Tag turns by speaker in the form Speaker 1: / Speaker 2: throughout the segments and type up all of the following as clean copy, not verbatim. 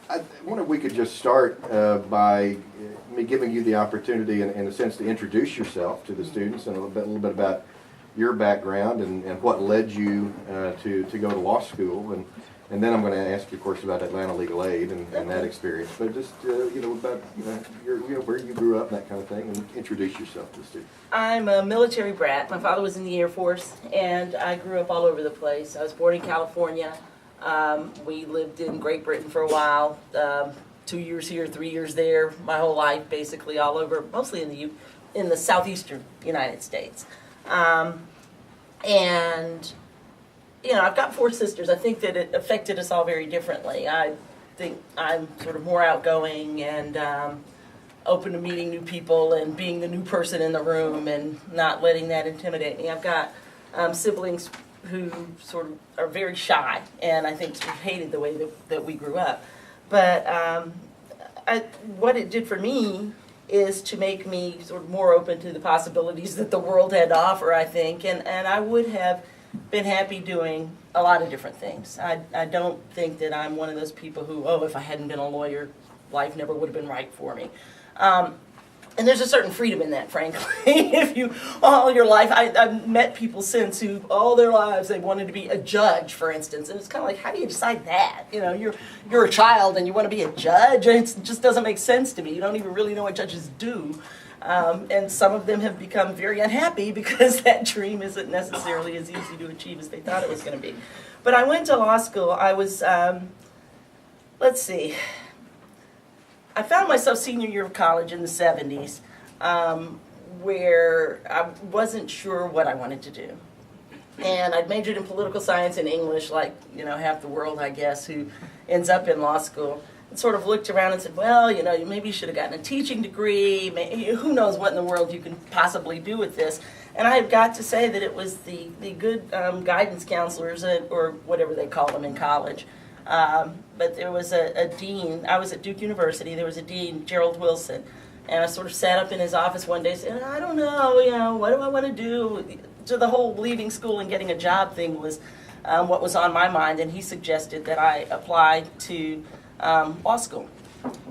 Speaker 1: I wonder if we could just start by me giving you the opportunity, in a sense, to introduce yourself to the students and a little bit about your background and what led you to go to law school, and then I'm going to ask you, of course, about Atlanta Legal Aid and that experience. But just about where you grew up and that kind of thing, and introduce yourself to the students.
Speaker 2: I'm a military brat. My father was in the Air Force, and I grew up all over the place. I was born in California. We lived in Great Britain for a while, 2 years here, 3 years there, my whole life, basically all over, mostly in the southeastern United States. And I've got 4 sisters. I think that it affected us all very differently. I think I'm sort of more outgoing and open to meeting new people and being the new person in the room and not letting that intimidate me. I've got siblings who sort of are very shy, and I think sort of hated the way that we grew up. But what it did for me is to make me sort of more open to the possibilities that the world had to offer, I think, and I would have been happy doing a lot of different things. I don't think that I'm one of those people who, if I hadn't been a lawyer, life never would have been right for me. And there's a certain freedom in that, frankly. If you, all your life, I've met people since who, all their lives, they wanted to be a judge, for instance. And it's kind of like, how do you decide that? You're a child and you want to be a judge? And it just doesn't make sense to me. You don't even really know what judges do. And some of them have become very unhappy because that dream isn't necessarily as easy to achieve as they thought it was going to be. But I went to law school. I was, let's see. I found myself senior year of college in the 70s, where I wasn't sure what I wanted to do. And I'd majored in political science and English, like, half the world, I guess, who ends up in law school. And sort of looked around and said, well, maybe you should have gotten a teaching degree. Who knows what in the world you can possibly do with this. And I have got to say that it was the good guidance counselors, or whatever they call them in college. But there was a dean. I was at Duke University. There was a dean, Gerald Wilson. And I sort of sat up in his office one day and said, I don't know, what do I want to do? So the whole leaving school and getting a job thing was what was on my mind. And he suggested that I apply to law school.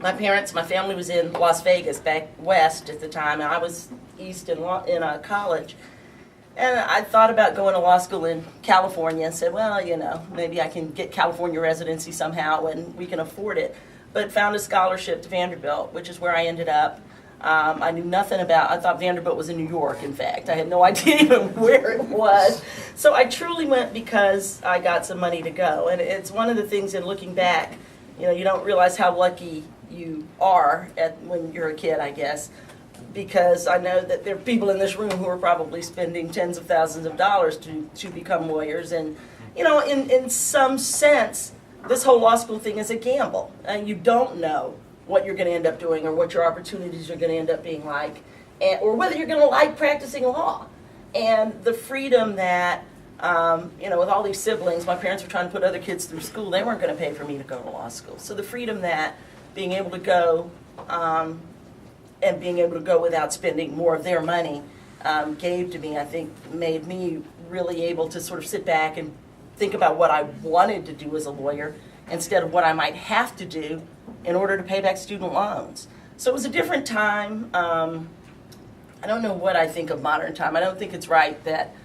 Speaker 2: My family was in Las Vegas, back west at the time, and I was east in college. And I thought about going to law school in California and said, well, maybe I can get California residency somehow and we can afford it. But found a scholarship to Vanderbilt, which is where I ended up. I knew nothing I thought Vanderbilt was in New York, in fact. I had no idea even where it was. So I truly went because I got some money to go. And it's one of the things in looking back, you don't realize how lucky you are when you're a kid, I guess. Because I know that there are people in this room who are probably spending tens of thousands of dollars to become lawyers. And, in some sense, this whole law school thing is a gamble. And you don't know what you're going to end up doing or what your opportunities are going to end up being like, or whether you're going to like practicing law. And the freedom that, with all these siblings, my parents were trying to put other kids through school. They weren't going to pay for me to go to law school. So the freedom that being able to go and being able to go without spending more of their money gave to me, I think, made me really able to sort of sit back and think about what I wanted to do as a lawyer instead of what I might have to do in order to pay back student loans. So it was a different time. I don't know what I think of modern time. I don't think it's right that,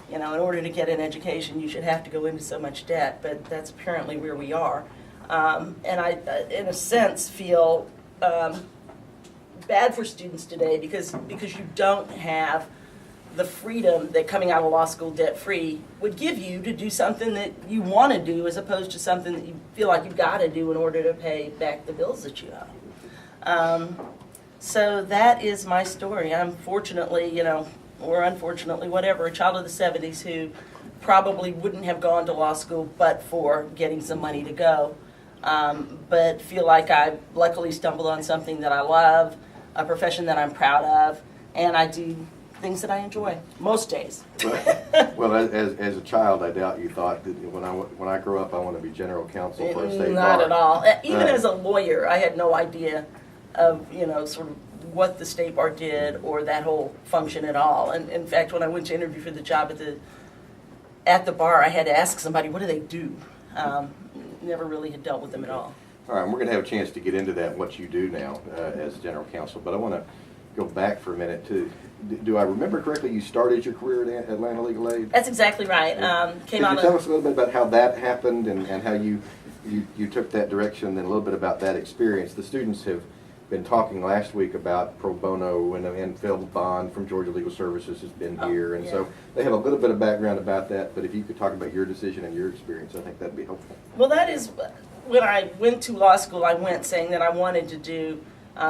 Speaker 2: in order to get an education, you should have to go into so much debt, but that's apparently where we are. And I, in a sense, feel bad for students today because you don't have the freedom that coming out of law school debt-free would give you to do something that you want to do as opposed to something that you feel like you've got to do in order to pay back the bills that you owe. So that is my story. I'm fortunately, or unfortunately, whatever, a child of the 70s who probably wouldn't have gone to law school but for getting some money to go. But feel like I luckily stumbled on something that I love, a profession that I'm proud of, and I do things that I enjoy most days.
Speaker 1: Well, as a child, I doubt you thought that when I grow up, I want to be general counsel for a state bar.
Speaker 2: Not at all. Even as a lawyer, I had no idea of sort of what the state bar did or that whole function at all. And in fact, when I went to interview for the job at the bar, I had to ask somebody, what do they do? Never really had dealt with them at all.
Speaker 1: All right, and we're going to have a chance to get into that, what you do now as general counsel, but I want to go back for a minute to, do I remember correctly, you started your career at Atlanta Legal Aid?
Speaker 2: That's exactly right.
Speaker 1: Could you tell us a little bit about how that happened and how you took that direction, and then a little bit about that experience? The students have been talking last week about pro bono, and Phil Bond from Georgia Legal Services has been here, and so they have a little bit of background about that, but if you could talk about your decision and your experience, I think that'd be helpful.
Speaker 2: Well, that is, when I went to law school, I went saying that I wanted to do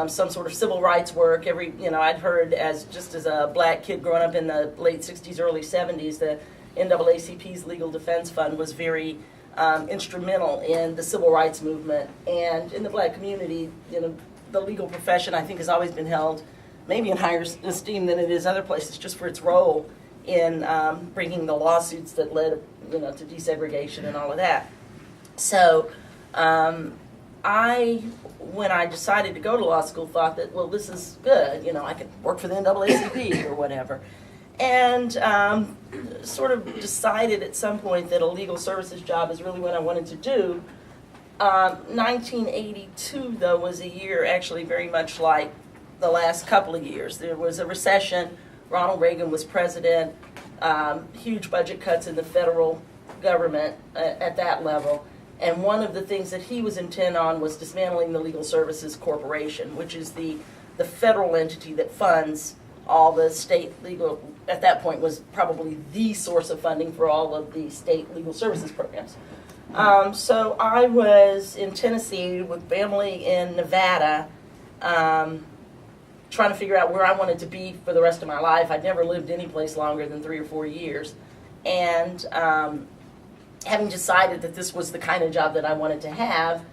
Speaker 2: some sort of civil rights work. I'd heard as a black kid growing up in the late 60s, early 70s, the NAACP's Legal Defense Fund was very instrumental in the civil rights movement. And in the black community, the legal profession, I think, has always been held maybe in higher esteem than it is other places, just for its role in bringing the lawsuits that led to desegregation and all of that. So when I decided to go to law school, thought that, well, this is good. I could work for the NAACP or whatever. And sort of decided at some point that a legal services job is really what I wanted to do. 1982, though, was a year actually very much like the last couple of years. There was a recession. Ronald Reagan was president. Huge budget cuts in the federal government at that level. And one of the things that he was intent on was dismantling the Legal Services Corporation, which is the federal entity that funds all the state legal, at that point was probably the source of funding for all of the state legal services programs. So I was in Tennessee with family in Nevada, trying to figure out where I wanted to be for the rest of my life. I'd never lived any place longer than 3 or 4 years. And having decided that this was the kind of job that I wanted to have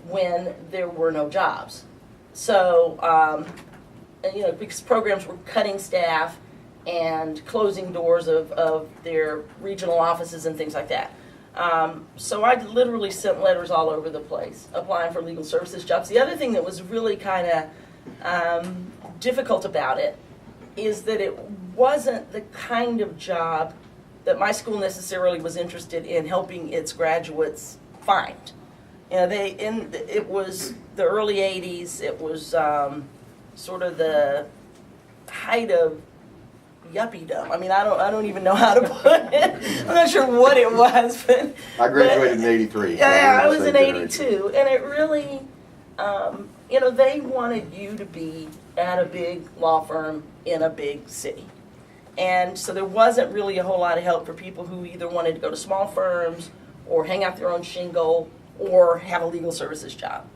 Speaker 2: when there were no jobs. So, because programs were cutting staff and closing doors of their regional offices and things like that. So I literally sent letters all over the place, applying for legal services jobs. The other thing that was really kind of difficult about it is that it wasn't the kind of job that my school necessarily was interested in helping its graduates find. It was the early 80s. It was sort of the height of yuppiedom. I mean, I don't even know how to put it. I'm not sure what it was, but
Speaker 1: I graduated in '83.
Speaker 2: Yeah, I was in '82, and it really, they wanted you to be at a big law firm in a big city. And so there wasn't really a whole lot of help for people who either wanted to go to small firms or hang out their own shingle or have a legal services job.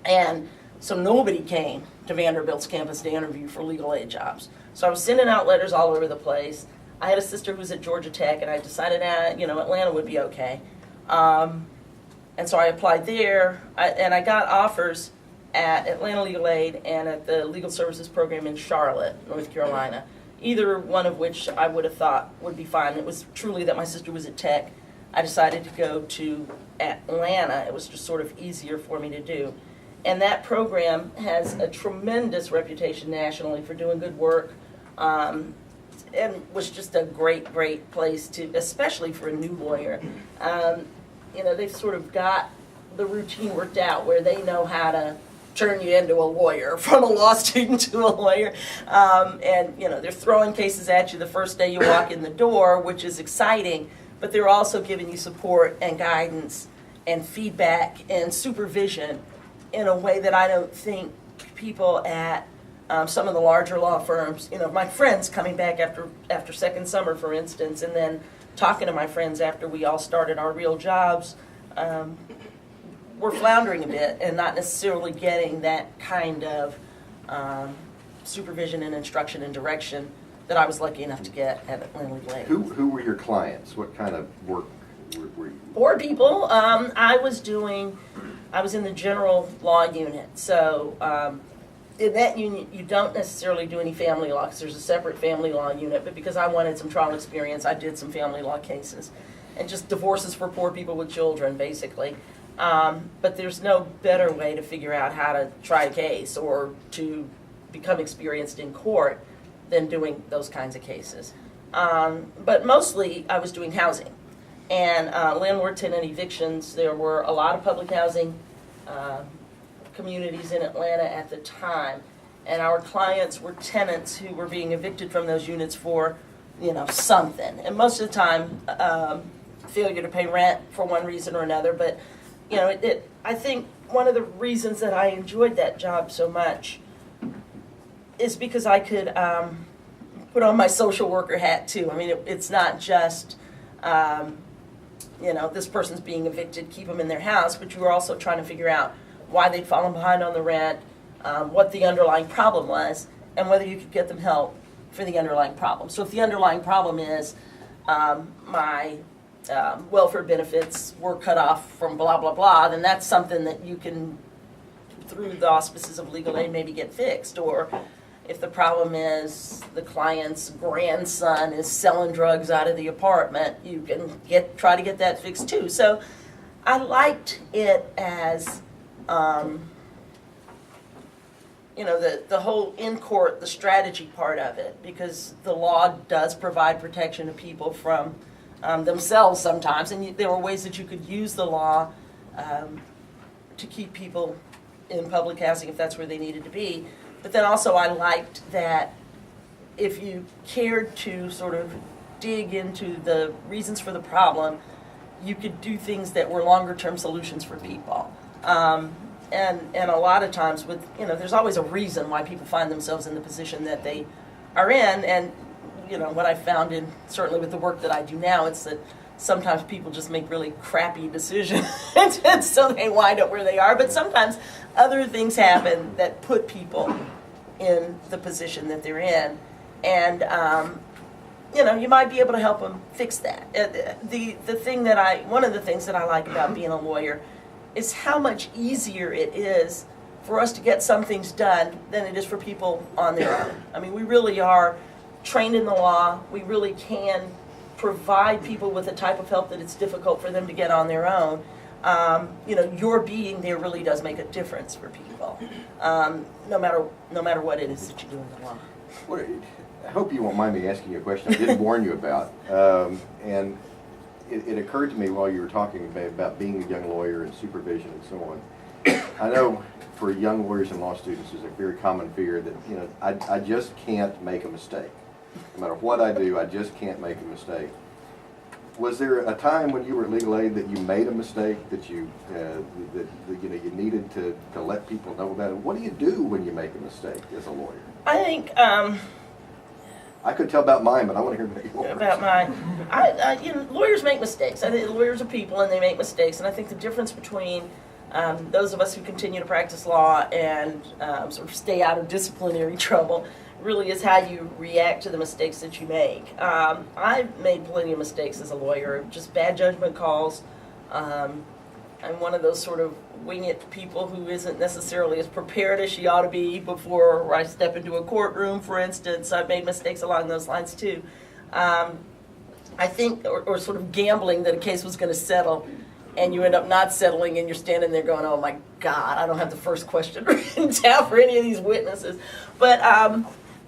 Speaker 2: And so nobody came to Vanderbilt's campus to interview for legal aid jobs. So I was sending out letters all over the place. I had a sister who was at Georgia Tech, and I decided, Atlanta would be okay. And so I applied there, and I got offers at Atlanta Legal Aid and at the Legal Services Program in Charlotte, North Carolina. Either one of which I would have thought would be fine. It was truly that my sister was at Tech. I decided to go to Atlanta. It was just sort of easier for me to do. And that program has a tremendous reputation nationally for doing good work, and was just a great, great place to, especially for a new lawyer. They've sort of got the routine worked out where they know how to turn you into a lawyer, from a law student to a lawyer. They're throwing cases at you the first day you walk in the door, which is exciting, but they're also giving you support and guidance and feedback and supervision in a way that I don't think people at some of the larger law firms, my friends coming back after second summer, for instance, and then talking to my friends after we all started our real jobs, we're floundering a bit and not necessarily getting that kind of supervision and instruction and direction that I was lucky enough to get at Atlanta Legal Aid.
Speaker 1: Who were your clients? What kind of work were you?
Speaker 2: 4 people. I was in the general law unit. So in that unit, you don't necessarily do any family law because there's a separate family law unit. But because I wanted some trial experience, I did some family law cases. And just divorces for poor people with children, basically. But there's no better way to figure out how to try a case or to become experienced in court than doing those kinds of cases. But mostly I was doing housing and landlord tenant evictions. There were a lot of public housing communities in Atlanta at the time. And our clients were tenants who were being evicted from those units for, something. And most of the time, failure to pay rent for one reason or another. But, I think one of the reasons that I enjoyed that job so much is because I could put on my social worker hat too. I mean, it's not just, this person's being evicted, keep them in their house, but you were also trying to figure out why they'd fallen behind on the rent, what the underlying problem was, and whether you could get them help for the underlying problem. So if the underlying problem is my welfare benefits were cut off from blah, blah, blah, then that's something that you can, through the auspices of legal aid, maybe get fixed. Or if the problem is the client's grandson is selling drugs out of the apartment, you can try to get that fixed too. So I liked it as the whole in-court, the strategy part of it, because the law does provide protection to people from themselves sometimes, and there were ways that you could use the law to keep people in public housing if that's where they needed to be. But then also I liked that if you cared to sort of dig into the reasons for the problem, you could do things that were longer-term solutions for people. And a lot of times there's always a reason why people find themselves in the position that they are in. And, what I found certainly with the work that I do now, it's that sometimes people just make really crappy decisions and so they wind up where they are. But sometimes other things happen that put people in the position that they're in. And, you might be able to help them fix that. One of the things that I like about being a lawyer is how much easier it is for us to get some things done than it is for people on their own. I mean, we really are trained in the law. We really can provide people with the type of help that it's difficult for them to get on their own. Your being there really does make a difference for people, no matter what it is that you do in the law.
Speaker 1: I hope you won't mind me asking you a question I didn't warn you about. And it occurred to me while you were talking about being a young lawyer and supervision and so on. I know for young lawyers and law students, there's a very common fear that, I just can't make a mistake. No matter what I do, I just can't make a mistake. Was there a time when you were at legal aid that you made a mistake that you needed to let people know about it? What do you do when you make a mistake as a lawyer?
Speaker 2: I think
Speaker 1: I could tell about mine, but I want to hear about yours.
Speaker 2: About mine, lawyers make mistakes. I think lawyers are people and they make mistakes, and I think the difference between those of us who continue to practice law and sort of stay out of disciplinary trouble really is how you react to the mistakes that you make. I've made plenty of mistakes as a lawyer, just bad judgment calls. I'm one of those sort of wing it people who isn't necessarily as prepared as she ought to be before I step into a courtroom, for instance. I've made mistakes along those lines too. I think, or sort of gambling that a case was going to settle and you end up not settling and you're standing there going, oh my God, I don't have the first question written down for any of these witnesses. But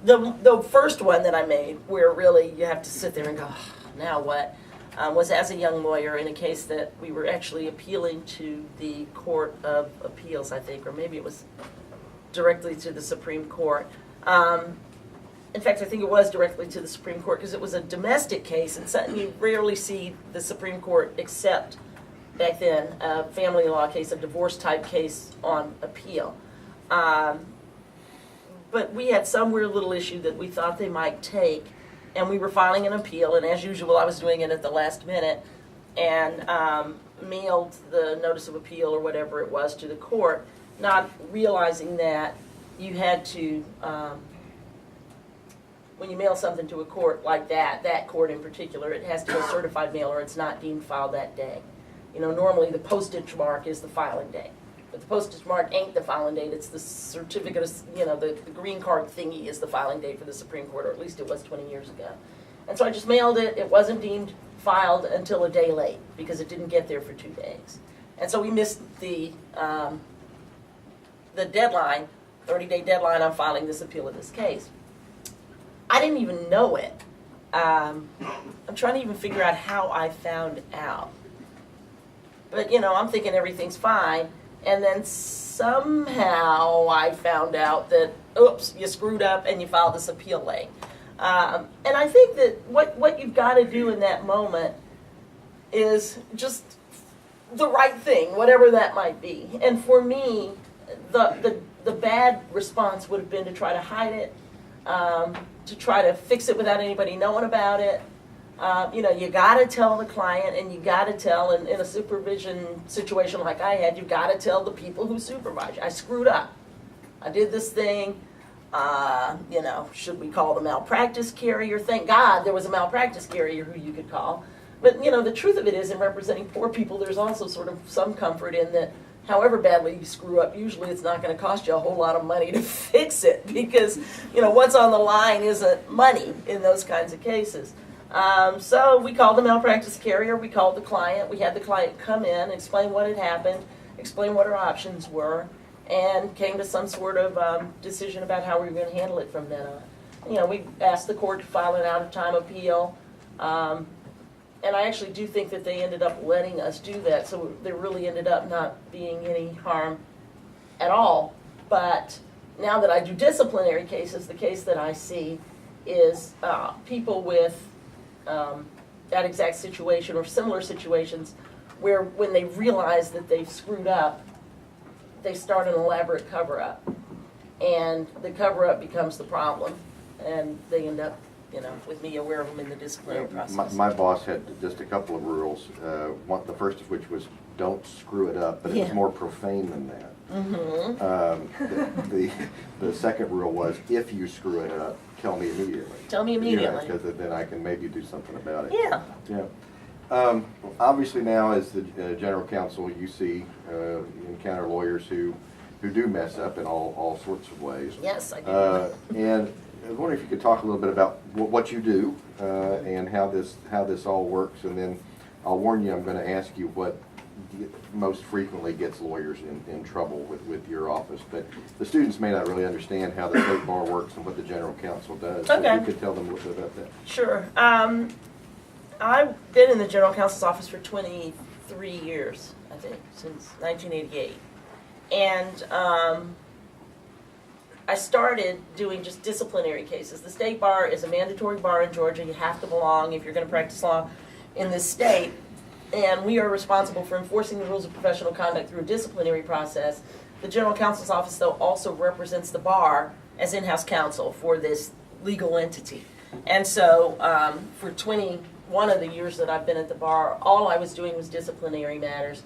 Speaker 2: the first one that I made, where really you have to sit there and go, oh, now what, was as a young lawyer in a case that we were actually appealing to the Court of Appeals, I think, or maybe it was directly to the Supreme Court. In fact, I think it was directly to the Supreme Court because it was a domestic case, and something you rarely see the Supreme Court accept back then, a family law case, a divorce-type case on appeal. But we had some weird little issue that we thought they might take, and we were filing an appeal, and as usual, I was doing it at the last minute, and mailed the notice of appeal or whatever it was to the court, not realizing that you had to, when you mail something to a court like that court in particular, it has to go certified mail or it's not deemed filed that day. Normally the postage mark is the filing date. But the postage mark ain't the filing date, it's the certificate of, the green card thingy is the filing date for the Supreme Court, or at least it was 20 years ago. And so I just mailed it. It wasn't deemed filed until a day late because it didn't get there for 2 days. And so we missed the deadline, 30-day deadline on filing this appeal of this case. I didn't even know it. I'm trying to even figure out how I found out. But, I'm thinking everything's fine. And then somehow I found out that, oops, you screwed up and you filed this appeal late. And I think that what you've got to do in that moment is just the right thing, whatever that might be. And for me, the bad response would have been to try to hide it, to try to fix it without anybody knowing about it. You got to tell the client, and you got to tell, in a supervision situation like I had, you got to tell the people who supervise you. I screwed up. I did this thing. Should we call the malpractice carrier? Thank God there was a malpractice carrier who you could call. But, the truth of it is, in representing poor people, there's also sort of some comfort in that however badly you screw up, usually it's not going to cost you a whole lot of money to fix it because, what's on the line isn't money in those kinds of cases. So we called the malpractice carrier, we called the client, we had the client come in, explain what had happened, explain what our options were, and came to some sort of decision about how we were going to handle it from then on. We asked the court to file an out-of-time appeal, and I actually do think that they ended up letting us do that, so there really ended up not being any harm at all. But now that I do disciplinary cases, the case that I see is people with that exact situation or similar situations where when they realize that they've screwed up, they start an elaborate cover-up. And the cover-up becomes the problem, and they end up with me aware of them in the disciplinary process.
Speaker 1: My boss had just a couple of rules. The first of which was don't screw it up, but it was more profane than that. Mm-hmm. The second rule was if you screw it up, tell me immediately.
Speaker 2: Tell me immediately.
Speaker 1: Because then I can maybe do something about it.
Speaker 2: Yeah.
Speaker 1: Yeah. Obviously now as the general counsel, you see, you encounter lawyers who do mess up in all sorts of ways.
Speaker 2: Yes, I do.
Speaker 1: And I was wondering if you could talk a little bit about what you do and how this all works, and then I'll warn you, I'm going to ask you what most frequently gets lawyers in trouble with your office. But the students may not really understand how the state bar works and what the general counsel does.
Speaker 2: Okay.
Speaker 1: So if you could tell them a little bit about that. Sure.
Speaker 2: I've been in the general counsel's office for 23 years, I think, since 1988. And I started doing just disciplinary cases. The state bar is a mandatory bar in Georgia. You have to belong if you're going to practice law in this state. And we are responsible for enforcing the rules of professional conduct through a disciplinary process. The general counsel's office, though, also represents the bar as in-house counsel for this legal entity. And so for 21 of the years that I've been at the bar, all I was doing was disciplinary matters,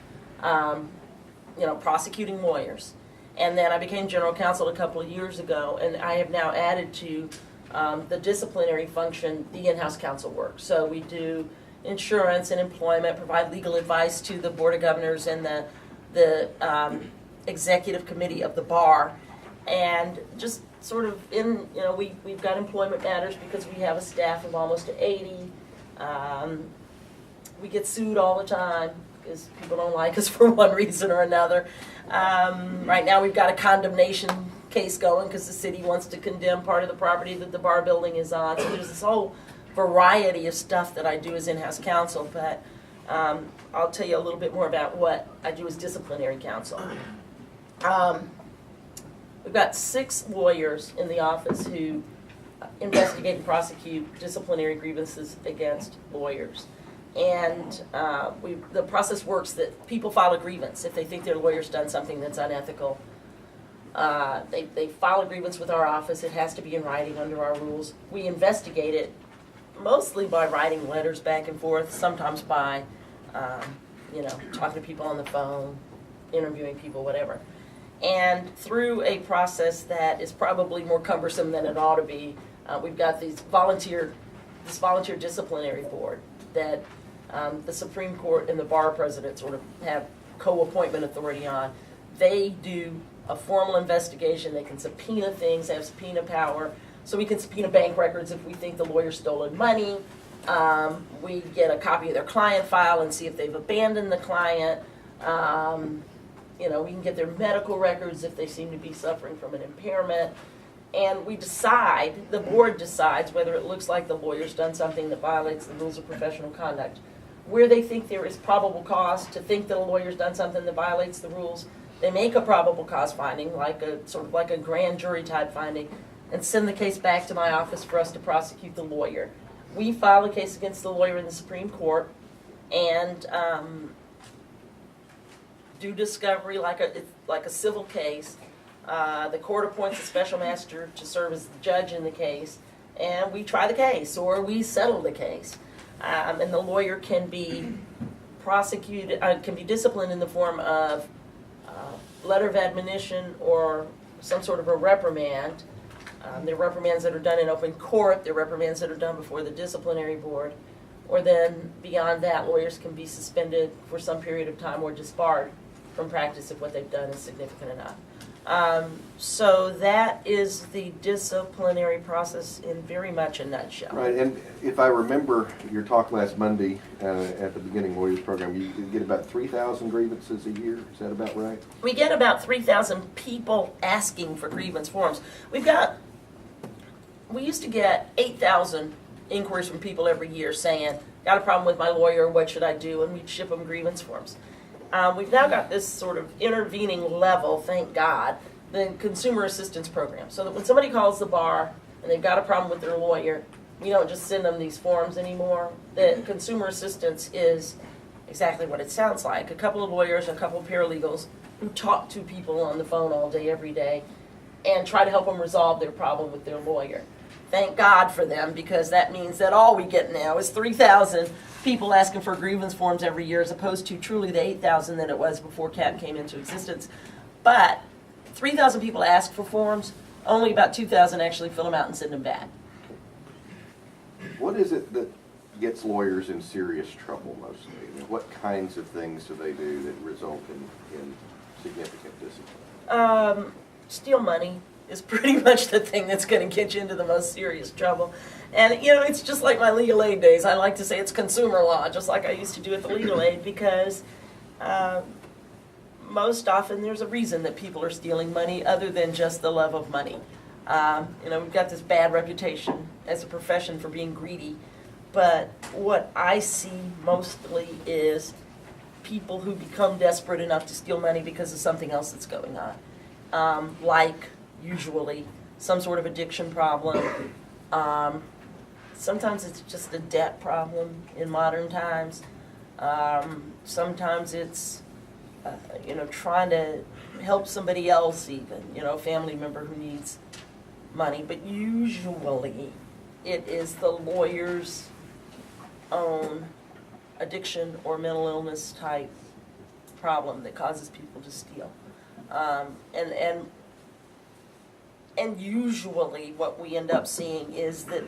Speaker 2: prosecuting lawyers. And then I became general counsel a couple of years ago, and I have now added to the disciplinary function the in-house counsel work. So we do insurance and employment, provide legal advice to the Board of Governors and the executive committee of the bar, and just sort of we've got employment matters because we have a staff of almost 80. We get sued all the time because people don't like us for one reason or another. Right now we've got a condemnation case going because the city wants to condemn part of the property that the bar building is on. So there's this whole variety of stuff that I do as in-house counsel, but I'll tell you a little bit more about what I do as disciplinary counsel. We've got 6 lawyers in the office who investigate and prosecute disciplinary grievances against lawyers. And the process works that people file a grievance if they think their lawyer's done something that's unethical. They file a grievance with our office. It has to be in writing under our rules. We investigate it mostly by writing letters back and forth, sometimes by talking to people on the phone, interviewing people, whatever. And through a process that is probably more cumbersome than it ought to be, we've got this volunteer disciplinary board that the Supreme Court and the bar president sort of have co-appointment authority on. They do a formal investigation. They can subpoena things. They have subpoena power. So we can subpoena bank records if we think the lawyer stolen money. We get a copy of their client file and see if they've abandoned the client. We can get their medical records if they seem to be suffering from an impairment. And the board decides whether it looks like the lawyer's done something that violates the rules of professional conduct. Where they think there is probable cause to think that a lawyer's done something that violates the rules, They make a probable cause finding, like a sort of like a grand jury type finding, and send the case back to my office for us to prosecute the lawyer. We file a case against the lawyer in the Supreme Court and do discovery like a civil case. The court appoints a special master to serve as the judge in the case, and we try the case or we settle the case. And the lawyer can be prosecuted, can be disciplined in the form of letter of admonition or some sort of a reprimand. There are reprimands that are done in open court, there are reprimands that are done before the disciplinary board, or then beyond that, lawyers can be suspended for some period of time or disbarred from practice if what they've done is significant enough. So that is the disciplinary process in very much a nutshell.
Speaker 1: Right, and if I remember your talk last Monday at the Beginning Lawyers Program, you get about 3,000 grievances a year. Is that about right?
Speaker 2: We get about 3,000 people asking for grievance forms. We used to get 8,000 inquiries from people every year saying, got a problem with my lawyer, what should I do? And we'd ship them grievance forms. We've now got this sort of intervening level, thank God, the Consumer Assistance Program. So that when somebody calls the bar and they've got a problem with their lawyer, we don't just send them these forms anymore. The Consumer Assistance is exactly what it sounds like. A couple of lawyers and a couple of paralegals who talk to people on the phone all day, every day, and try to help them resolve their problem with their lawyer. Thank God for them, because that means that all we get now is 3,000 people asking for grievance forms every year, as opposed to truly the 8,000 that it was before CAP came into existence. But 3,000 people ask for forms, only about 2,000 actually fill them out and send them back.
Speaker 1: What is it that gets lawyers in serious trouble mostly? I mean, what kinds of things do they do that result in significant discipline?
Speaker 2: Steal money is pretty much the thing that's going to get you into the most serious trouble. And, you know, it's just like my legal aid days. I like to say it's consumer law, just like I used to do at the legal aid, because most often there's a reason that people are stealing money other than just the love of money. You know, we've got this bad reputation as a profession for being greedy, but what I see mostly is people who become desperate enough to steal money because of something else that's going on. Like, usually, some sort of addiction problem. Sometimes it's just a debt problem in modern times. Sometimes it's, you know, trying to help somebody else even, you know, a family member who needs money. But usually it is the lawyer's own addiction or mental illness type problem that causes people to steal. And usually what we end up seeing is that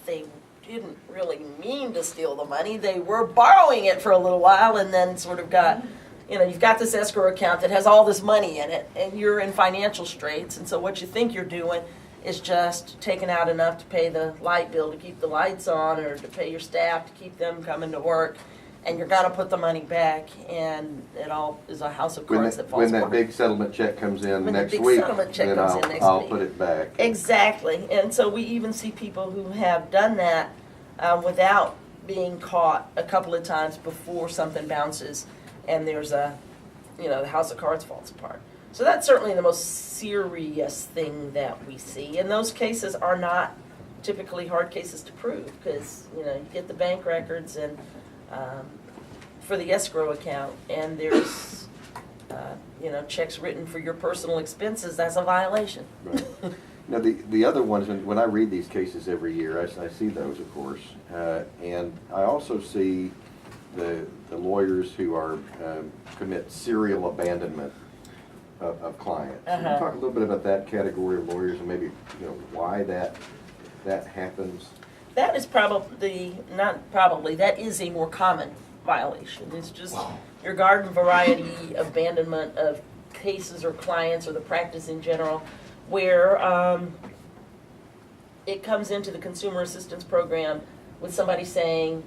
Speaker 2: they didn't really mean to steal the money. They were borrowing it for a little while and then sort of got, you know, you've got this escrow account that has all this money in it and you're in financial straits. And so what you think you're doing is just taking out enough to pay the light bill to keep the lights on or to pay your staff to keep them coming to work. And you're going to put the money back, and it all is a house of cards that falls
Speaker 1: When that
Speaker 2: apart.
Speaker 1: big settlement check comes in
Speaker 2: When
Speaker 1: next
Speaker 2: the big
Speaker 1: week,
Speaker 2: settlement check
Speaker 1: then
Speaker 2: comes in next
Speaker 1: I'll
Speaker 2: week.
Speaker 1: put it back.
Speaker 2: Exactly, and so we even see people who have done that without being caught a couple of times before something bounces, and there's a, you know, the house of cards falls apart. So that's certainly the most serious thing that we see, and those cases are not typically hard cases to prove because, you know, you get the bank records and for the escrow account, and there's, you know, checks written for your personal expenses. That's a violation.
Speaker 1: Right. Now, the other ones, when I read these cases every year, I see those, of course, and I also see the lawyers who are commit serial abandonment of clients. Can you talk a little bit about that category of lawyers and maybe, you know, why that happens?
Speaker 2: That is that is a more common violation. It's just your garden variety abandonment of cases or clients or the practice in general, where it comes into the Consumer Assistance Program with somebody saying,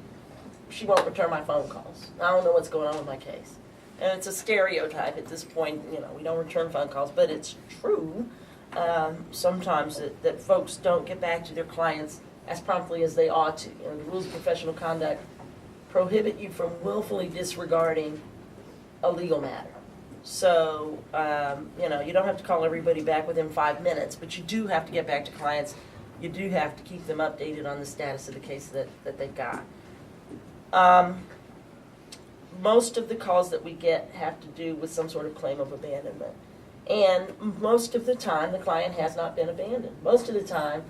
Speaker 2: she won't return my phone calls. I don't know what's going on with my case. And it's a stereotype at this point, you know, we don't return phone calls, but it's true sometimes that folks don't get back to their clients as promptly as they ought to. You know, the rules of professional conduct prohibit you from willfully disregarding a legal matter. So, you don't have to call everybody back within 5 minutes, but you do have to get back to clients. You do have to keep them updated on the status of the case that they've got. Most of the calls that we get have to do with some sort of claim of abandonment. And most of the time, the client has not been abandoned. Most of the time,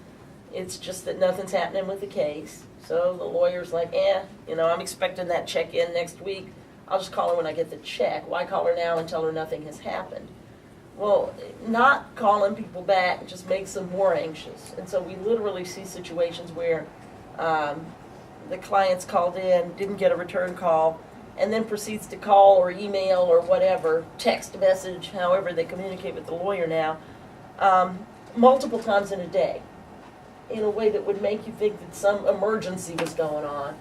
Speaker 2: it's just that nothing's happening with the case. So the lawyer's like, I'm expecting that check in next week. I'll just call her when I get the check. Why call her now and tell her nothing has happened? Well, not calling people back just makes them more anxious. And so we literally see situations where the client's called in, didn't get a return call, and then proceeds to call or email or whatever, text message, however they communicate with the lawyer now, multiple times in a day, in a way that would make you think that some emergency was going on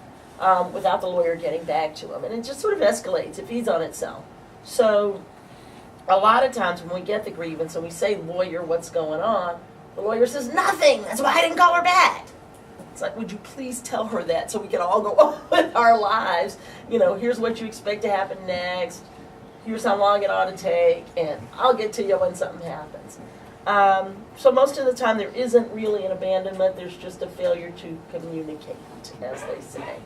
Speaker 2: without the lawyer getting back to him. And it just sort of escalates, it feeds on itself. So a lot of times when we get the grievance and we say, lawyer, what's going on? The lawyer says, nothing, that's why I didn't call her back. It's like, would you please tell her that so we can all go on with our lives? Here's what you expect to happen next. Here's how long it ought to take, and I'll get to you when something happens. So most of the time there isn't really an abandonment, there's just a failure to communicate, as they say.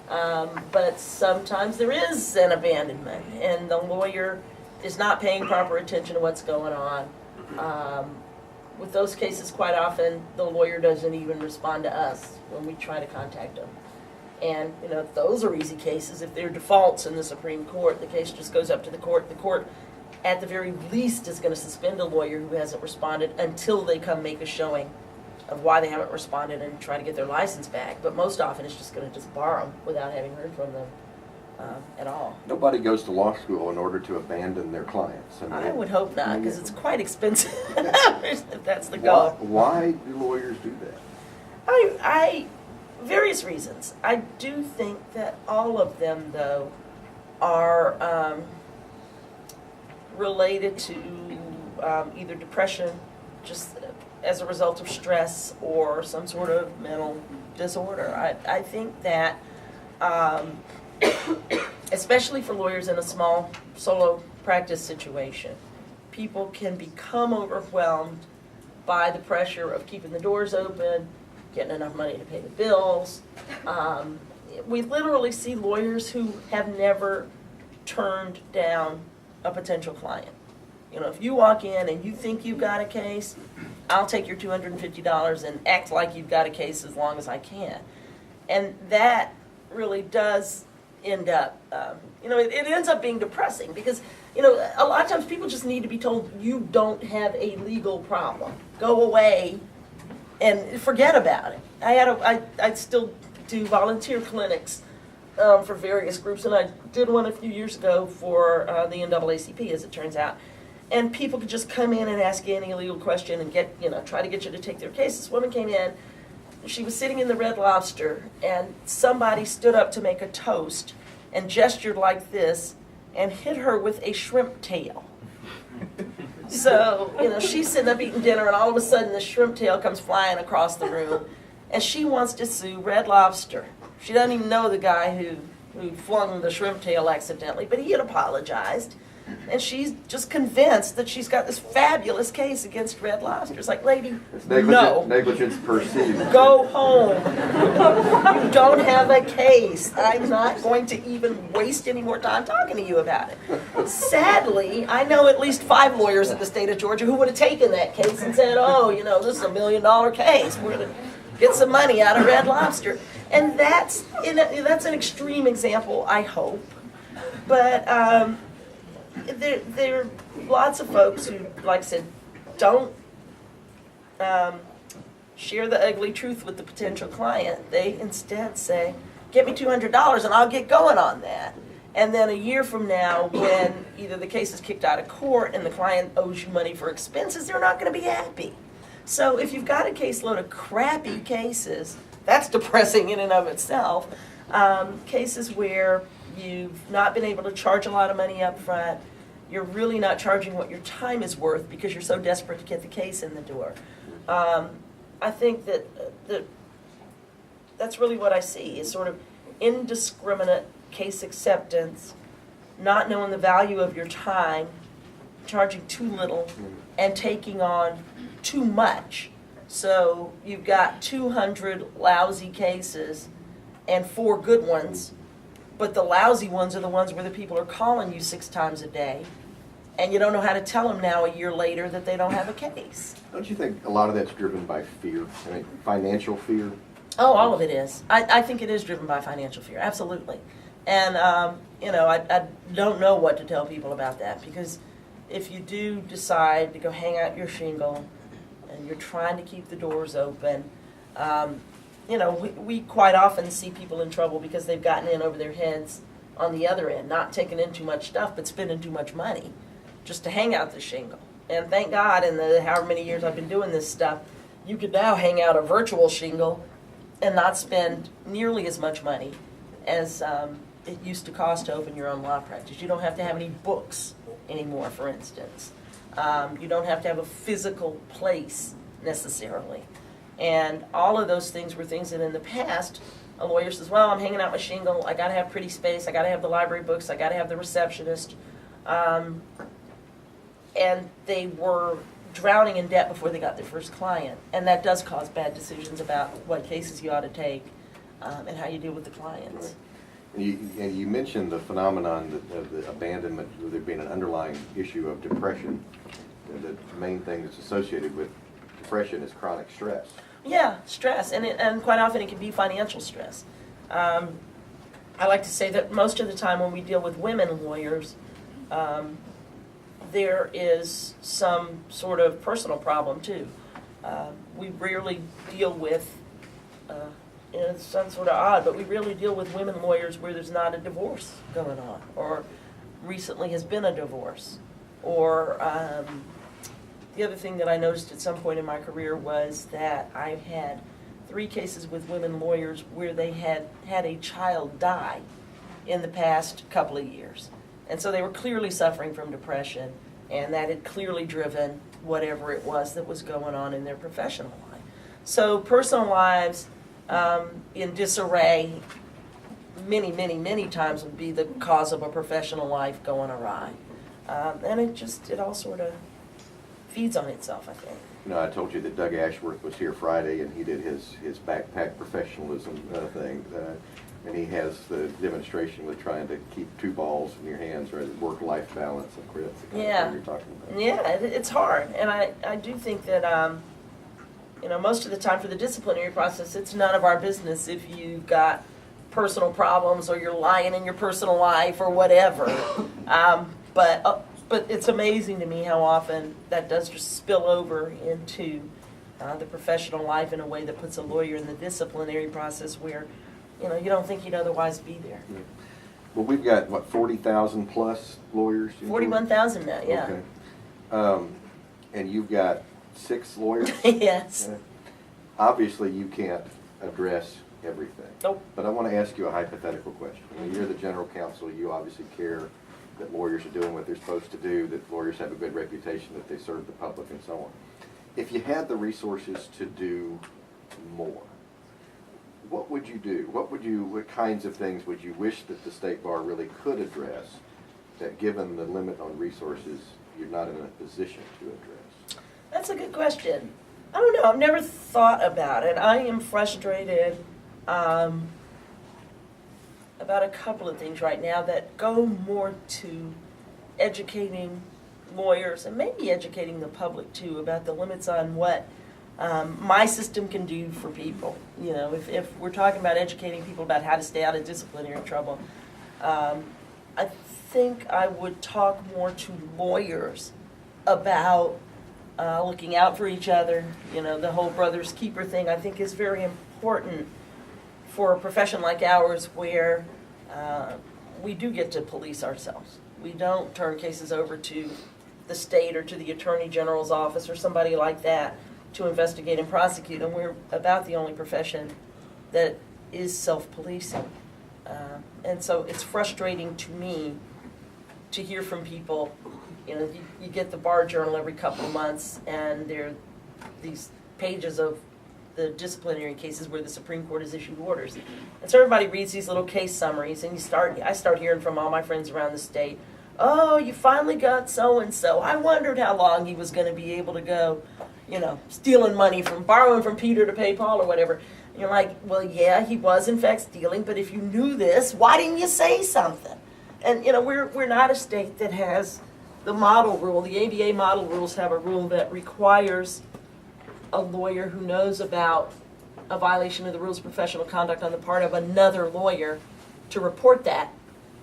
Speaker 2: But sometimes there is an abandonment, and the lawyer is not paying proper attention to what's going on. With those cases, quite often, the lawyer doesn't even respond to us when we try to contact them. And, those are easy cases. If they're defaults in the Supreme Court, the case just goes up to the court. The court, at the very least, is going to suspend a lawyer who hasn't responded until they come make a showing of why they haven't responded and try to get their license back. But most often, it's just going to just bar them without having heard from them at all.
Speaker 1: Nobody goes to law school in order to abandon their clients.
Speaker 2: I would hope not, because it's quite expensive if that's the goal.
Speaker 1: Why do lawyers do that?
Speaker 2: Various reasons. I do think that all of them, though, are related to either depression, just as a result of stress, or some sort of mental disorder. I think that especially for lawyers in a small solo practice situation, people can become overwhelmed by the pressure of keeping the doors open, getting enough money to pay the bills. We literally see lawyers who have never turned down a potential client. If you walk in and you think you've got a case, I'll take your $250 and act like you've got a case as long as I can. And that really does end up, it ends up being depressing because, a lot of times people just need to be told, you don't have a legal problem. Go away and forget about it. I still do volunteer clinics for various groups, and I did one a few years ago for the NAACP, as it turns out. And people could just come in and ask any legal question and try to get you to take their case. This woman came in. She was sitting in the Red Lobster, and somebody stood up to make a toast and gestured like this and hit her with a shrimp tail. So, she's sitting up eating dinner, and all of a sudden the shrimp tail comes flying across the room, and she wants to sue Red Lobster. She doesn't even know the guy who flung the shrimp tail accidentally, but he had apologized. And she's just convinced that she's got this fabulous case against Red Lobster. It's like, lady, no.
Speaker 1: Negligence perceived.
Speaker 2: Go home. You don't have a case. I'm not going to even waste any more time talking to you about it. Sadly, I know at least 5 lawyers in the state of Georgia who would have taken that case and said, this is $1 million case. We're going to get some money out of Red Lobster. And that's an extreme example, I hope. But there are lots of folks who, like I said, don't share the ugly truth with the potential client. They instead say, get me $200 and I'll get going on that. And then a year from now, when either the case is kicked out of court and the client owes you money for expenses, they're not going to be happy. So if you've got a caseload of crappy cases, that's depressing in and of itself. Cases where you've not been able to charge a lot of money up front, you're really not charging what your time is worth because you're so desperate to get the case in the door. I think that that's really what I see, is sort of indiscriminate case acceptance, not knowing the value of your time, charging too little, and taking on too much. So you've got 200 lousy cases and 4 good ones, but the lousy ones are the ones where the people are calling you 6 times a day, and you don't know how to tell them now a year later that they don't have a case.
Speaker 1: Don't you think a lot of that's driven by fear? I mean, financial fear?
Speaker 2: Oh, all of it is. I think it is driven by financial fear, absolutely. And, I don't know what to tell people about that, because if you do decide to go hang out your shingle and you're trying to keep the doors open, we quite often see people in trouble because they've gotten in over their heads on the other end, not taking in too much stuff, but spending too much money just to hang out the shingle. And thank God, in the however many years I've been doing this stuff, you could now hang out a virtual shingle and not spend nearly as much money as it used to cost to open your own law practice. You don't have to have any books anymore, for instance. You don't have to have a physical place necessarily. And all of those things were things that in the past, a lawyer says, well, I'm hanging out my shingle, I gotta have pretty space, I gotta have the library books, I gotta have the receptionist. And they were drowning in debt before they got their first client. And that does cause bad decisions about what cases you ought to take and how you deal with the clients.
Speaker 1: Right. And you mentioned the phenomenon of the abandonment, there being an underlying issue of depression. And the main thing that's associated with depression is chronic stress.
Speaker 2: Yeah, stress, and quite often it can be financial stress. I like to say that most of the time when we deal with women lawyers, there is some sort of personal problem too. We rarely deal with, it sounds sort of odd, but we rarely deal with women lawyers where there's not a divorce going on, or recently has been a divorce, or the other thing that I noticed at some point in my career was that I've had 3 cases with women lawyers where they had had a child die in the past couple of years. And so they were clearly suffering from depression, and that had clearly driven whatever it was that was going on in their professional life. So personal lives in disarray many, many, many times would be the cause of a professional life going awry. And it all sort of feeds on itself, I think.
Speaker 1: I told you that Doug Ashworth was here Friday, and he did his backpack professionalism thing. And he has the demonstration with trying to keep 2 balls in your hands, right? Work-life balance, of course. That's the kind of thing you're talking about.
Speaker 2: Yeah, it's hard. And I do think that, most of the time for the disciplinary process, it's none of our business if you've got personal problems or you're lying in your personal life or whatever. But it's amazing to me how often that does just spill over into the professional life in a way that puts a lawyer in the disciplinary process where, you don't think he'd otherwise be there.
Speaker 1: Yeah. Well, we've got, 40,000 plus lawyers?
Speaker 2: 41,000 now, yeah.
Speaker 1: Okay. And you've got 6 lawyers?
Speaker 2: Yes.
Speaker 1: Obviously, you can't address everything.
Speaker 2: Nope.
Speaker 1: But I want to ask you a hypothetical question. You're the general counsel. You obviously care that lawyers are doing what they're supposed to do, that lawyers have a good reputation, that they serve the public, and so on. If you had the resources to do more, what would you do? What kinds of things would you wish that the State Bar really could address that, given the limit on resources, you're not in a position to address?
Speaker 2: That's a good question. I don't know. I've never thought about it. I am frustrated about a couple of things right now that go more to educating lawyers and maybe educating the public too about the limits on what my system can do for people. If we're talking about educating people about how to stay out of disciplinary trouble, I think I would talk more to lawyers about looking out for each other. The whole brother's keeper thing I think is very important for a profession like ours where we do get to police ourselves. We don't turn cases over to the state or to the Attorney General's office or somebody like that to investigate and prosecute, and we're about the only profession that is self-policing. And so it's frustrating to me to hear from people. You get the Bar Journal every couple of months, and there are these pages of the disciplinary cases where the Supreme Court has issued orders. And so everybody reads these little case summaries, and I start hearing from all my friends around the state, oh, you finally got so-and-so. I wondered how long he was going to be able to go, stealing money borrowing from Peter to pay Paul or whatever. And you're like, well, yeah, he was in fact stealing, but if you knew this, why didn't you say something? And, we're not a state that has the model rule. The ABA model rules have a rule that requires a lawyer who knows about a violation of the rules of professional conduct on the part of another lawyer to report that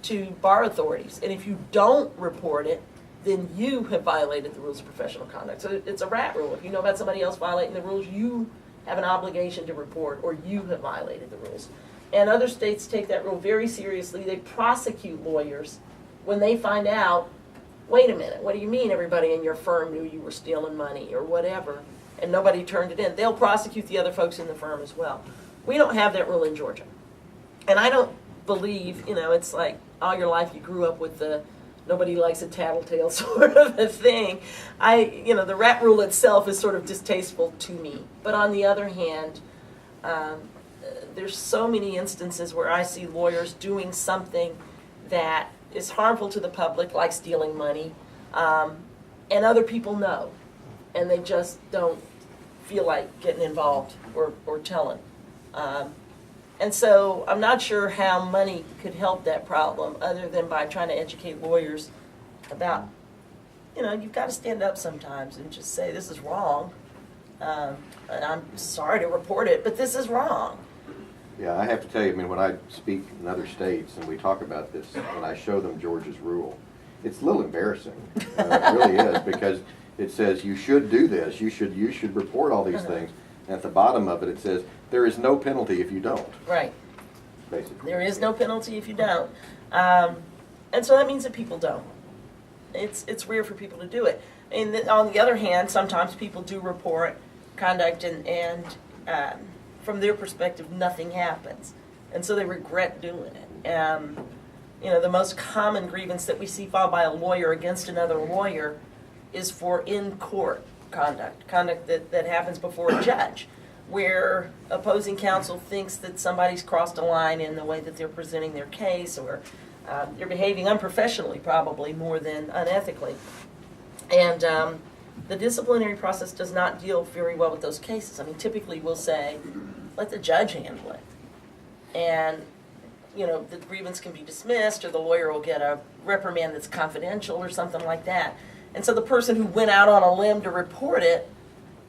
Speaker 2: to bar authorities. And if you don't report it, then you have violated the rules of professional conduct. So it's a rat rule. If you know about somebody else violating the rules, you have an obligation to report, or you have violated the rules. And other states take that rule very seriously. They prosecute lawyers when they find out, wait a minute, what do you mean everybody in your firm knew you were stealing money or whatever, and nobody turned it in? They'll prosecute the other folks in the firm as well. We don't have that rule in Georgia. And I don't believe, it's like all your life you grew up with the nobody likes a tattletale sort of a thing. The rat rule itself is sort of distasteful to me. But on the other hand, there's so many instances where I see lawyers doing something that is harmful to the public, like stealing money, and other people know, and they just don't feel like getting involved or telling. And so I'm not sure how money could help that problem other than by trying to educate lawyers about, you've got to stand up sometimes and just say, this is wrong. And I'm sorry to report it, but this is wrong.
Speaker 1: Yeah, I have to tell you, when I speak in other states and we talk about this, when I show them Georgia's rule, it's a little embarrassing. It really is, because it says you should do this, you should report all these things. And at the bottom of it, it says there is no penalty if you don't.
Speaker 2: Right.
Speaker 1: Basically.
Speaker 2: There is no penalty if you don't. And so that means that people don't. It's rare for people to do it. And on the other hand, sometimes people do report conduct and from their perspective, nothing happens. And so they regret doing it. The most common grievance that we see filed by a lawyer against another lawyer is for in-court conduct that happens before a judge, where opposing counsel thinks that somebody's crossed a line in the way that they're presenting their case, or they're behaving unprofessionally, probably more than unethically. And the disciplinary process does not deal very well with those cases. Typically we'll say, let the judge handle it. And, the grievance can be dismissed, or the lawyer will get a reprimand that's confidential or something like that. And so the person who went out on a limb to report it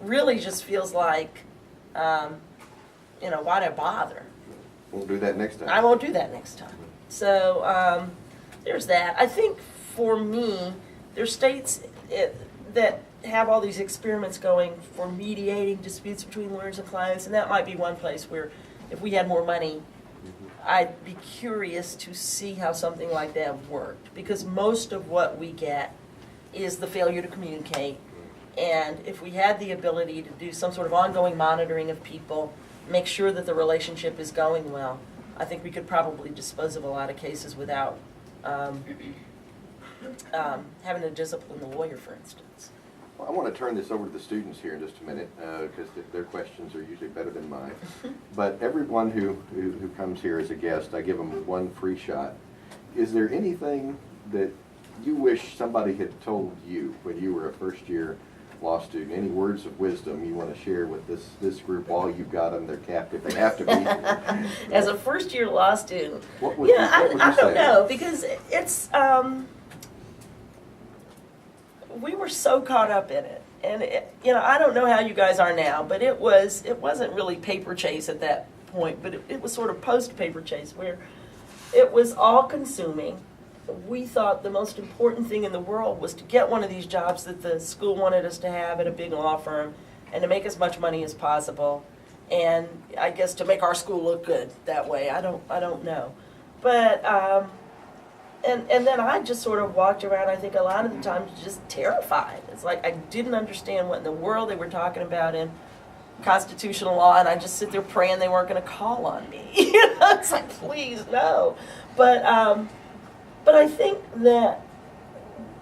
Speaker 2: really just feels like, why'd I bother?
Speaker 1: Won't do that next time.
Speaker 2: I won't do that next time. So there's that. I think for me, there's states that have all these experiments going for mediating disputes between lawyers and clients, and that might be one place where if we had more money, I'd be curious to see how something like that worked, because most of what we get is the failure to communicate. And if we had the ability to do some sort of ongoing monitoring of people, make sure that the relationship is going well, I think we could probably dispose of a lot of cases without having to discipline the lawyer, for instance.
Speaker 1: Well, I want to turn this over to the students here in just a minute, because their questions are usually better than mine. But everyone who comes here as a guest, I give them one free shot. Is there anything that you wish somebody had told you when you were a first-year law student? Any words of wisdom you want to share with this group while you've got them? They're captive. They have to be.
Speaker 2: As a first-year law student,
Speaker 1: what would you say?
Speaker 2: I don't know, because it's we were so caught up in it, and I don't know how you guys are now, but it wasn't really paper chase at that point, but it was sort of post paper chase, where it was all consuming. We thought the most important thing in the world was to get one of these jobs that the school wanted us to have at a big law firm, and to make as much money as possible, and I guess to make our school look good that way. I don't know, but and then I just sort of walked around, I think a lot of the times, just terrified. It's like I didn't understand what in the world they were talking about in constitutional law, and I just sit there praying they weren't going to call on me. It's like, please, no. But I think that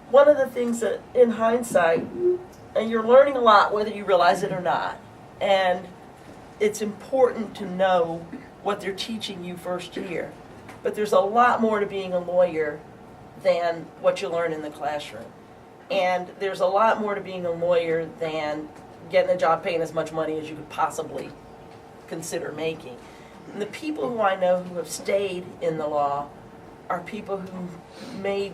Speaker 2: one of the things that, in hindsight, and you're learning a lot whether you realize it or not, and it's important to know what they're teaching you first year. But there's a lot more to being a lawyer than what you learn in the classroom. And there's a lot more to being a lawyer than getting a job paying as much money as you could possibly consider making. And the people who I know who have stayed in the law are people who made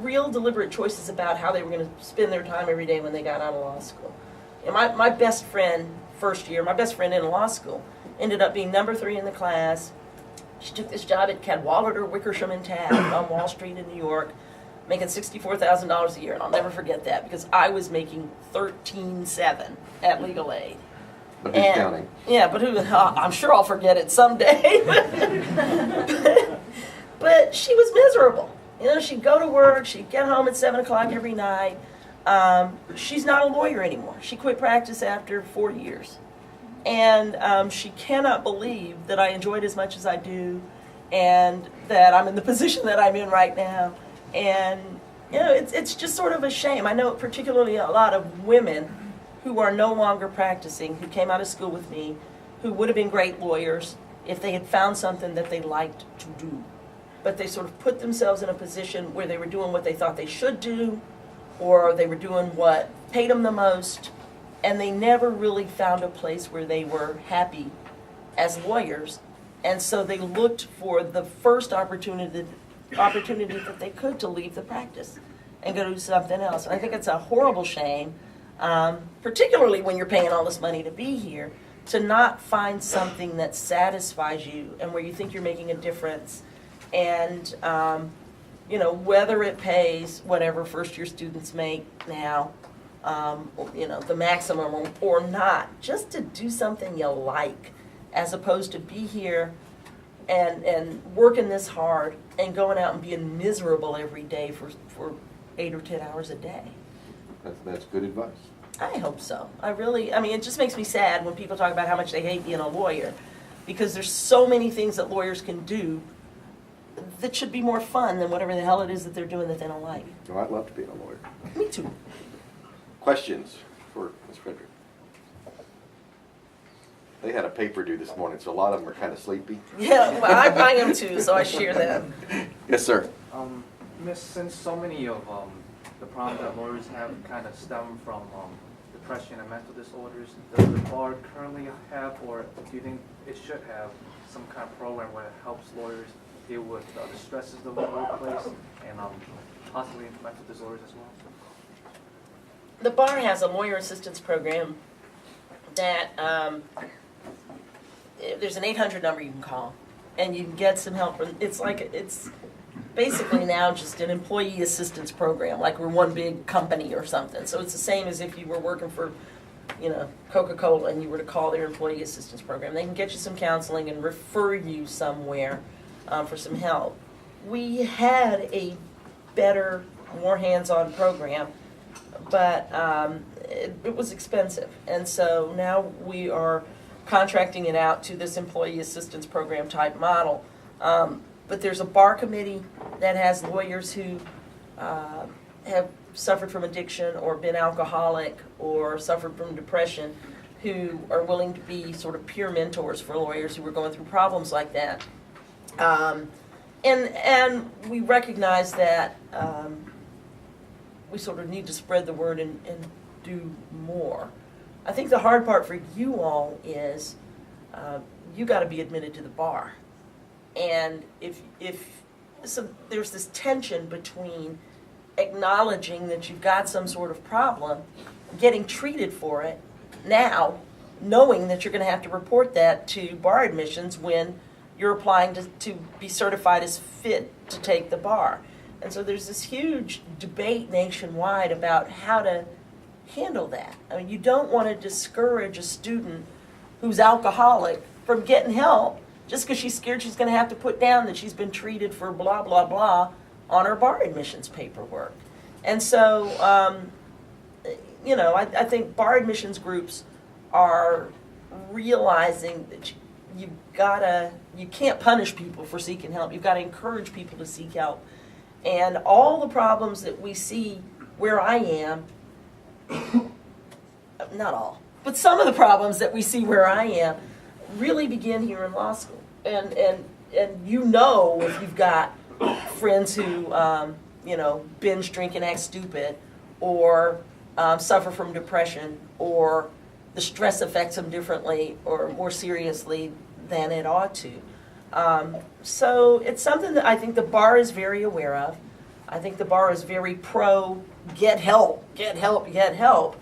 Speaker 2: real deliberate choices about how they were going to spend their time every day when they got out of law school. And my best friend, first year, my best friend in law school, ended up being number 3 in the class. She took this job at Cadwalader, Wickersham and Taft on Wall Street in New York, making $64,000 a year. And I'll never forget that because I was making $13,700 at Legal Aid.
Speaker 1: But who's counting?
Speaker 2: Yeah, but I'm sure I'll forget it someday. But she was miserable. You know, she'd go to work, she'd get home at 7 o'clock every night. She's not a lawyer anymore. She quit practice after 4 years. And she cannot believe that I enjoyed as much as I do and that I'm in the position that I'm in right now. And, you know, it's just sort of a shame. I know particularly a lot of women who are no longer practicing, who came out of school with me, who would have been great lawyers if they had found something that they liked to do. But they sort of put themselves in a position where they were doing what they thought they should do, or they were doing what paid them the most, and they never really found a place where they were happy as lawyers. And so they looked for the first opportunity that they could to leave the practice and go do something else. And I think it's a horrible shame, particularly when you're paying all this money to be here, to not find something that satisfies you and where you think you're making a difference. And, you know, whether it pays whatever first-year students make now, you know, the maximum or not, just to do something you like, as opposed to be here and working this hard and going out and being miserable every day for 8 or 10 hours a day.
Speaker 1: That's good advice.
Speaker 2: I hope so. I mean, it just makes me sad when people talk about how much they hate being a lawyer, because there's so many things that lawyers can do that should be more fun than whatever the hell it is that they're doing that they don't like.
Speaker 1: Well, I'd love to be a lawyer.
Speaker 2: Me too.
Speaker 1: Questions for Ms. Frederick? They had a paper due this morning, so a lot of them are kind of sleepy.
Speaker 2: Yeah, well, I am too, so I share that.
Speaker 1: Yes, sir.
Speaker 3: Miss, since so many of the problems that lawyers have kind of stem from depression and mental disorders, does the bar currently have, or do you think it should have, some kind of program where it helps lawyers deal with the stresses of the workplace and possibly mental disorders as well?
Speaker 2: The bar has a lawyer assistance program that there's an 800 number you can call, and you can get some help. It's basically now just an employee assistance program, like we're one big company or something. So it's the same as if you were working for, you know, Coca-Cola and you were to call their employee assistance program. They can get you some counseling and refer you somewhere for some help. We had a better, more hands-on program, but it was expensive. And so now we are contracting it out to this employee assistance program type model. But there's a bar committee that has lawyers who have suffered from addiction or been alcoholic or suffered from depression, who are willing to be sort of peer mentors for lawyers who are going through problems like that. And we recognize that we sort of need to spread the word and do more. I think the hard part for you all is you got to be admitted to the bar. And so there's this tension between acknowledging that you've got some sort of problem, getting treated for it now, knowing that you're going to have to report that to bar admissions when you're applying to be certified as fit to take the bar. And so there's this huge debate nationwide about how to handle that. I mean, you don't want to discourage a student who's alcoholic from getting help just because she's scared she's going to have to put down that she's been treated for blah, blah, blah on her bar admissions paperwork. And so, you know, I think bar admissions groups are realizing that you can't punish people for seeking help. You've got to encourage people to seek help. And all the problems that we see where I am, not all, but some of the problems that we see where I am really begin here in law school. And you know if you've got friends who, binge drink and act stupid, or suffer from depression, or the stress affects them differently or more seriously than it ought to. So it's something that I think the bar is very aware of. I think the bar is very pro get help, get help, get help.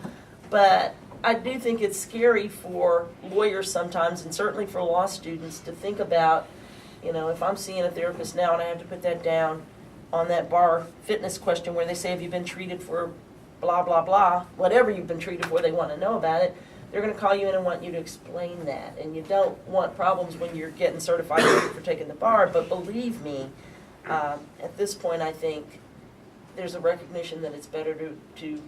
Speaker 2: But I do think it's scary for lawyers sometimes, and certainly for law students, to think about, if I'm seeing a therapist now and I have to put that down on that bar fitness question where they say, have you been treated for blah, blah, blah, whatever you've been treated for, they want to know about it. They're going to call you in and want you to explain that. And you don't want problems when you're getting certified for taking the bar. But believe me, at this point, I think there's a recognition that it's better to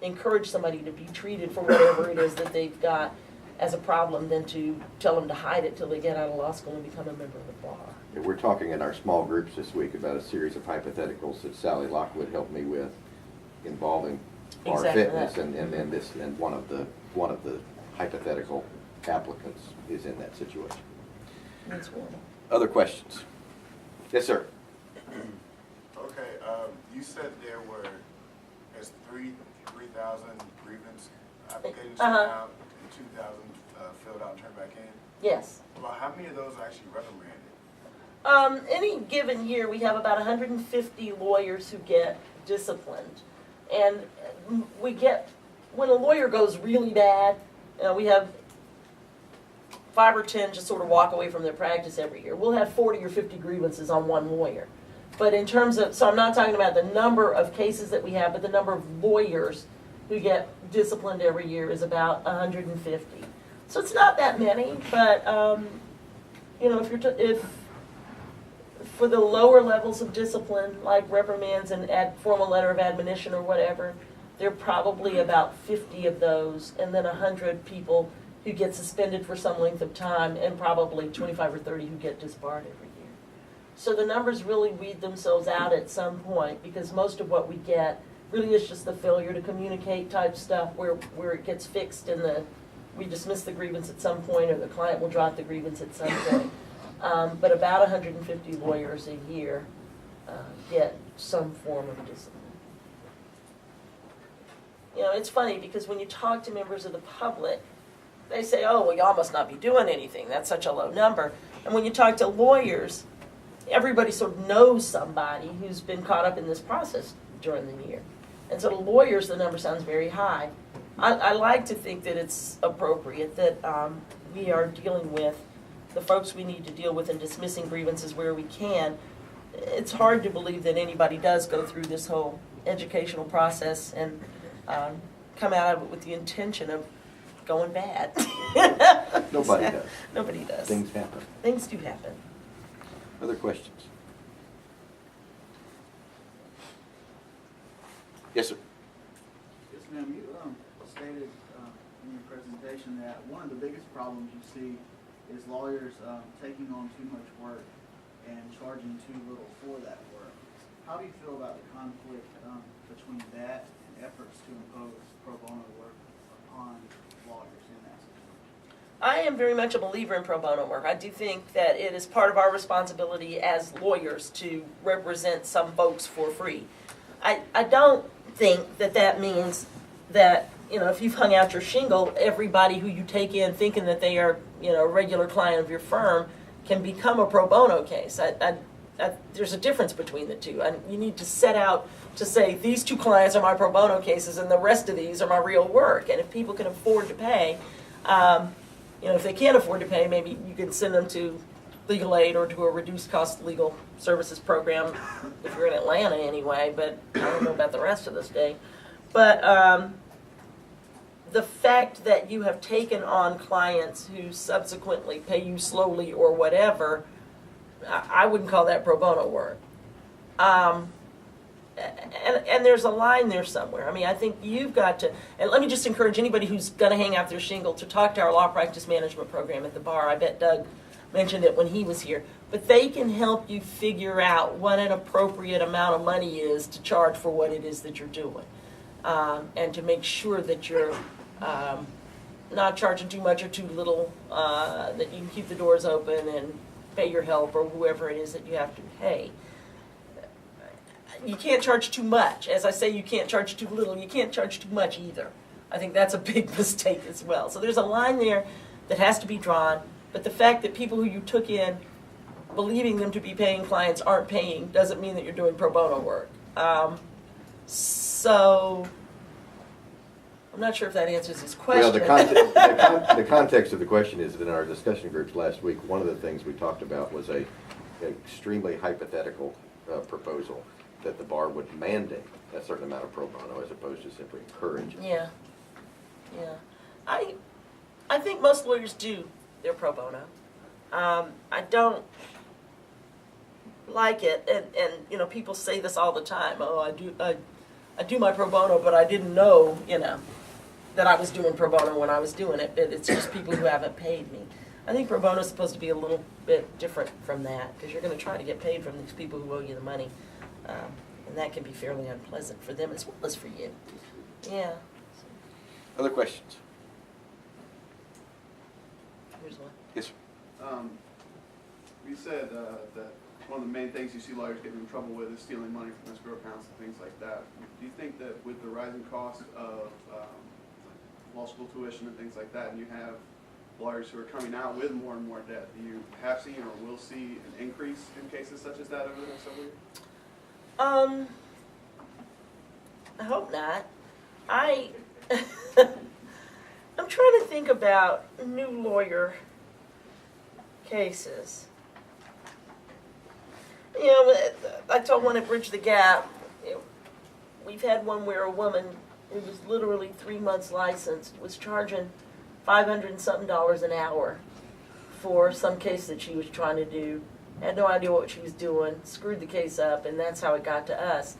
Speaker 2: encourage somebody to be treated for whatever it is that they've got as a problem than to tell them to hide it till they get out of law school and become a member of the bar.
Speaker 1: Yeah, we're talking in our small groups this week about a series of hypotheticals that Sally Lockwood helped me with involving bar
Speaker 2: Exactly
Speaker 1: fitness,
Speaker 2: that.
Speaker 1: and one of the hypothetical applicants is in that situation.
Speaker 2: That's one.
Speaker 1: Other questions? Yes, sir.
Speaker 4: Okay, you said there were, there's 3,000 grievance applications
Speaker 2: Uh-huh.
Speaker 4: sent out and 2,000 filled out and turned back in.
Speaker 2: Yes.
Speaker 4: Well, how many of those are actually reprimanded?
Speaker 2: Any given year, we have about 150 lawyers who get disciplined. And we get, when a lawyer goes really bad, we have 5 or 10 just sort of walk away from their practice every year. We'll have 40 or 50 grievances on one lawyer. But in terms of, so I'm not talking about the number of cases that we have, but the number of lawyers who get disciplined every year is about 150. So it's not that many, but if for the lower levels of discipline, like reprimands and formal letter of admonition or whatever, there are probably about 50 of those, and then 100 people who get suspended for some length of time, and probably 25 or 30 who get disbarred every year. So the numbers really weed themselves out at some point, because most of what we get really is just the failure to communicate type stuff where it gets fixed and we dismiss the grievance at some point, or the client will drop the grievance at some point. But about 150 lawyers a year get some form of discipline. It's funny because when you talk to members of the public, they say, oh, well, y'all must not be doing anything. That's such a low number. And when you talk to lawyers, everybody sort of knows somebody who's been caught up in this process during the year. And so to lawyers, the number sounds very high. I like to think that it's appropriate that we are dealing with the folks we need to deal with and dismissing grievances where we can. It's hard to believe that anybody does go through this whole educational process and come out of it with the intention of going bad.
Speaker 1: Nobody does.
Speaker 2: Nobody does.
Speaker 1: Things happen.
Speaker 2: Things do happen.
Speaker 1: Other questions? Yes, sir.
Speaker 5: Yes, ma'am. You stated in your presentation that one of the biggest problems you see is lawyers taking on too much work and charging too little for that work. How do you feel about the conflict between that and efforts to impose pro bono work upon lawyers in that situation?
Speaker 2: I am very much a believer in pro bono work. I do think that it is part of our responsibility as lawyers to represent some folks for free. I don't think that means that, if you've hung out your shingle, everybody who you take in thinking that they are, a regular client of your firm can become a pro bono case. There's a difference between the two. And you need to set out to say, these 2 clients are my pro bono cases and the rest of these are my real work. And if people can afford to pay, if they can't afford to pay, maybe you could send them to legal aid or to a reduced cost legal services program if you're in Atlanta anyway, but I don't know about the rest of the state. But the fact that you have taken on clients who subsequently pay you slowly or whatever, I wouldn't call that pro bono work. And there's a line there somewhere. I mean, I think you've got to, and let me just encourage anybody who's going to hang out their shingle to talk to our law practice management program at the bar. I bet Doug mentioned it when he was here. But they can help you figure out what an appropriate amount of money is to charge for what it is that you're doing. And to make sure that you're not charging too much or too little, that you can keep the doors open and pay your help or whoever it is that you have to pay. You can't charge too much. As I say, you can't charge too little. You can't charge too much either. I think that's a big mistake as well. So there's a line there that has to be drawn, but the fact that people who you took in, believing them to be paying clients, aren't paying doesn't mean that you're doing pro bono work. So I'm not sure if that answers his question.
Speaker 1: Well, the context of the question is that in our discussion groups last week, one of the things we talked about was an extremely hypothetical proposal that the bar would mandate a certain amount of pro bono as opposed to simply encourage it.
Speaker 2: Yeah, yeah. I think most lawyers do their pro bono. I don't like it, and you know, people say this all the time. Oh, I do my pro bono, but I didn't know, you know, that I was doing pro bono when I was doing it. It's just people who haven't paid me. I think pro bono is supposed to be a little bit different from that, because you're going to try to get paid from these people who owe you the money, and that can be fairly unpleasant for them as well as for you. Yeah.
Speaker 1: Other questions?
Speaker 2: Here's one.
Speaker 1: Yes, sir.
Speaker 6: You said that one of the main things you see lawyers getting in trouble with is stealing money from escrow accounts and things like that. Do you think that with the rising cost of law school tuition and things like that, and you have lawyers who are coming out with more and more debt, do you have seen or will see an increase in cases such as that over the next several years?
Speaker 2: I hope not. I'm trying to think about new lawyer cases. You know, I told one at Bridge the Gap, we've had one where a woman who was literally 3 months licensed was charging $500 and something an hour for some case that she was trying to do. Had no idea what she was doing, screwed the case up, and that's how it got to us.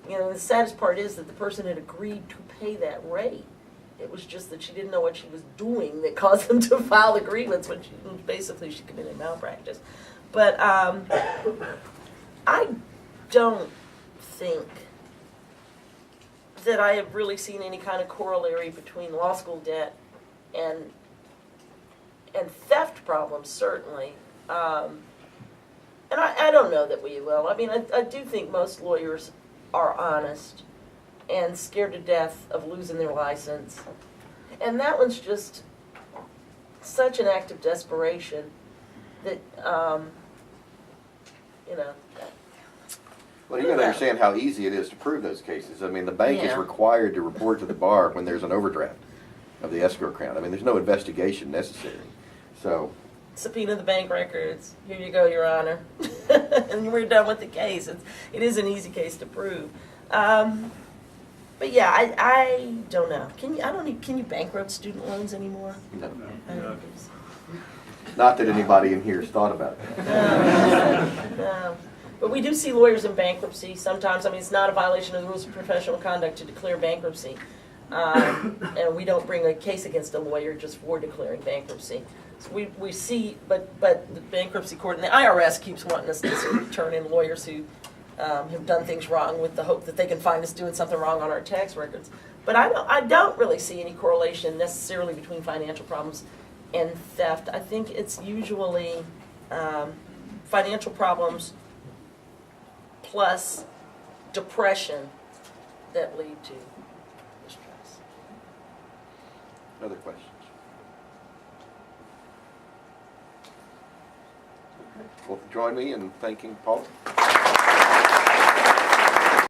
Speaker 2: You know, the saddest part is that the person had agreed to pay that rate. It was just that she didn't know what she was doing that caused them to file the grievance when basically she committed malpractice. But I don't think that I have really seen any kind of corollary between law school debt and theft problems, certainly. And I don't know that we will. I mean, I do think most lawyers are honest and scared to death of losing their license. And that one's just such an act of desperation that, you know.
Speaker 1: Well, you got to understand how easy it is to prove those cases. I mean, the bank is
Speaker 2: Yeah.
Speaker 1: required to report to the bar when there's an overdraft of the escrow account. I mean, there's no investigation necessary. So,
Speaker 2: Subpoena the bank records. Here you go, Your Honor. And we're done with the case. It is an easy case to prove. But yeah, I don't know. Can you bankrupt student loans anymore?
Speaker 1: no.
Speaker 2: I don't think so.
Speaker 1: Not that anybody in here has thought about it.
Speaker 2: No. But we do see lawyers in bankruptcy sometimes. I mean, it's not a violation of the rules of professional conduct to declare bankruptcy. And we don't bring a case against a lawyer just for declaring bankruptcy. So we see, but the bankruptcy court and the IRS keeps wanting us to sort of turn in lawyers who have done things wrong with the hope that they can find us doing something wrong on our tax records. But I don't really see any correlation necessarily between financial problems and theft. I think it's usually financial problems plus depression that lead to distress.
Speaker 1: Other questions? Well, join me in thanking Paula.